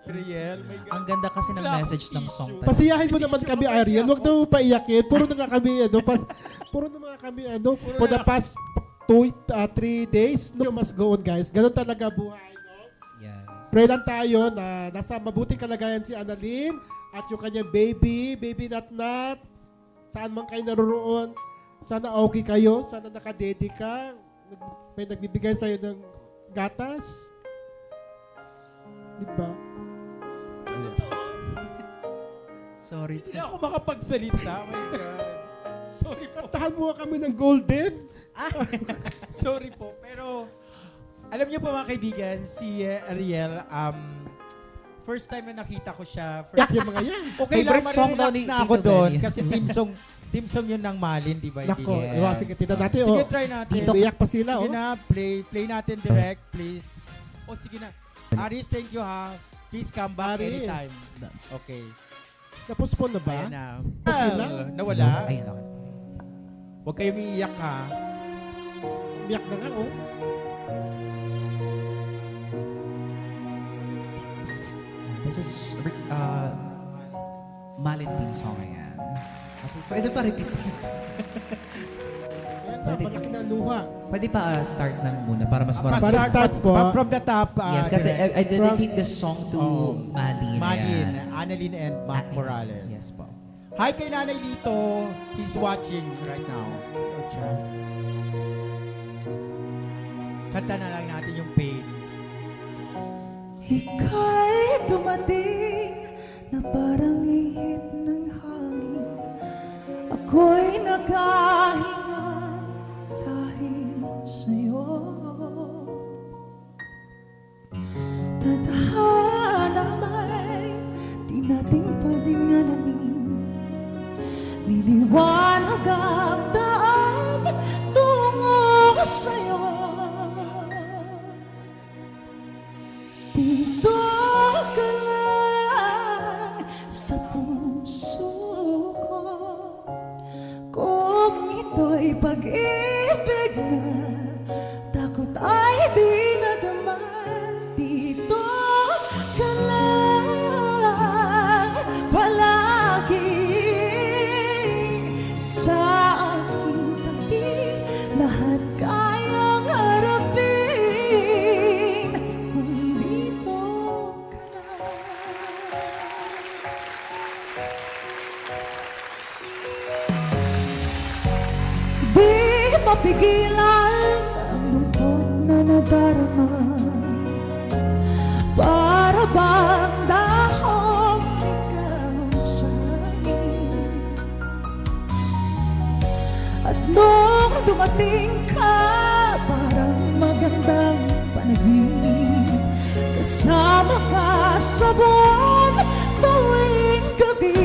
Ariel, my God. Ang ganda kasi ng Wala message akong ng song. issue. talaga. Pasiyahin mo naman kami, Ariel. Huwag na mo paiyakin. Puro na nga kami, puro na nga kami, for the past 3 days, no, must go on, guys. Ganun talaga buhay, no? Yes. Pray lang tayo na nasa mabuting kalagayan si Annalyn at yung kanyang baby Natnat. Saan man kayo naroon, sana okay kayo, sana nakadedi ka. May nagbibigay sa'yo ng gatas. Diba? Sorry Hindi po. na ako makapagsalita. Oh my God. Sorry po. Kantahan mo kami ng golden. Sorry po. Pero, alam niyo po mga kaibigan, si Ariel, first time na nakita ko siya. Yak yung mga yan. Okay lang, Favorite song daw marirelax ni na ako Tito doon. Benny. Kasi team song yun ng Malin, di ba? Nako, Hindi? yes. Sige, tignan natin. Sige, Oh. try natin. Umiyak pa sila, Sige oh. na, play natin direct, please. O, sige na. Aris, thank you ha. Please come back Aris. anytime. Okay. Napostpone na ba? Ayan na. Okay lang. Nawala. Ayun, okay. Huwag kayong iiyak ha. Umiyak na nga, oh. This is Malin theme song yan. Okay, pwede pa repeat please. Ayan na, Pwede. malaki na luha. Pwede pa start lang muna para mas marami. Para start po. From the top. Yes, kasi direct. I dedicate this song to Malin. Malin, ayan. Annalyn and Mac Atin. Morales. Yes po. Hi kay Nanay Lito. He's watching right now. Kanta na lang natin yung pain. Ika'y dumating na parang ihip ng hangin. Ako'y naghahinga dahil sa'yo. Tadhana may di natin pwedeng alamin. Liliwanag ang daan tungo sa'yo. Dito ka lang sa puso ko. Kung ito'y pag-ibig na, takot ay di nadama. Dito ka lang palagi sa aking tabi. Lahat kayang harapin kung dito ka lang. Di mapigilan ang lungkot na nadarama. Para bang dahong ikaw sa akin. At nung dumating ka, parang magandang panaginip. Kasama ka sa buwan tuwing gabi.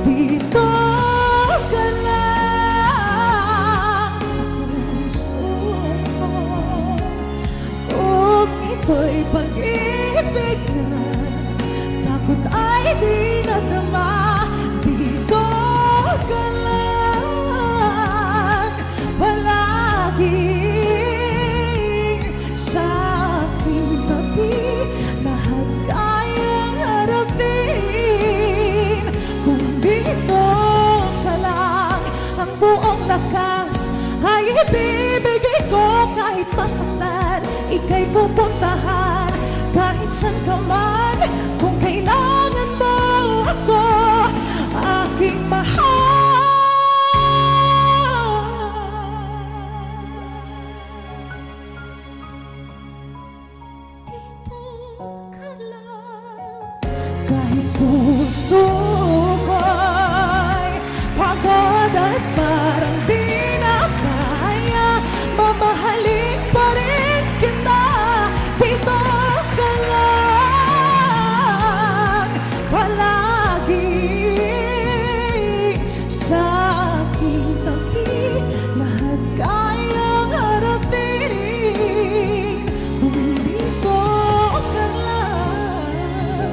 Dito ka lang sa puso ko. Kung ito'y pag-ibig na, takot ay di nadama. Dito ka lang palagi sa aking tabi. Lahat kayang harapin kung dito ka lang. Ang buong lakas ay ibibigay ko kahit masaktan. Ika'y pupuntahan kahit saan ka man. Kung kailangan mo ako, aking mahal. Dito ka lang. Kahit puso ko'y pagod at parang di na kaya, mamahalin pa rin kita. Dito ka lang palagi sa aking tabi. Lahat kayang harapin kung dito ka lang.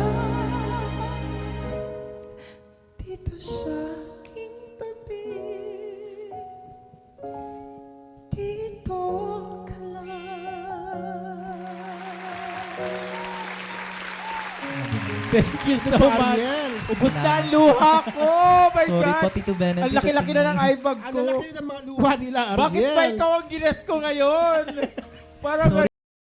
Thank you so Ito ba, much. Ariel? Ubus na ang luha ko. Oh my Sorry God. po, Tito Ben. and Ang Tito laki-laki na ng Tingin. eye bag Ang ko. laki ng mga luha nila, Ariel. Bakit ba ikaw ang gines ko ngayon? Parang